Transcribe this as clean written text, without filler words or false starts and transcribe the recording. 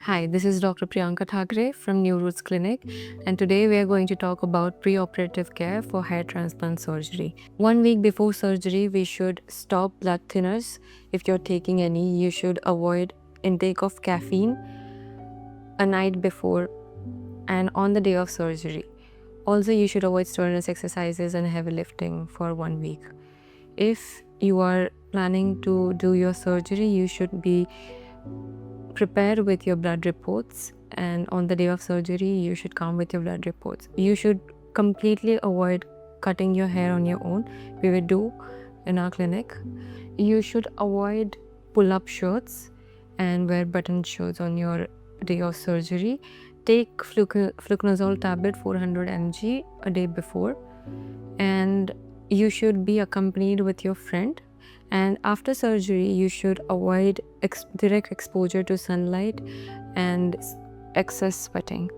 Hi, this is Dr. Priyanka Thakre from New Roots Clinic, and today we are going to talk about preoperative care for hair transplant surgery. 1 week before surgery, we should stop blood thinners. If you're taking any, you should avoid intake of caffeine a night before and on the day of surgery. Also, you should avoid strenuous exercises and heavy lifting for 1 week. If you are planning to do your surgery, you should be prepare with your blood reports, and on the day of surgery you should come with your blood reports. You should completely avoid cutting your hair on your own. We will do in our clinic. You should avoid pull-up shirts and wear button shirts on your day of surgery. Take fluconazole tablet 400 mg a day before, and you should be accompanied with your friend. And after surgery, you should avoid direct exposure to sunlight and excess sweating.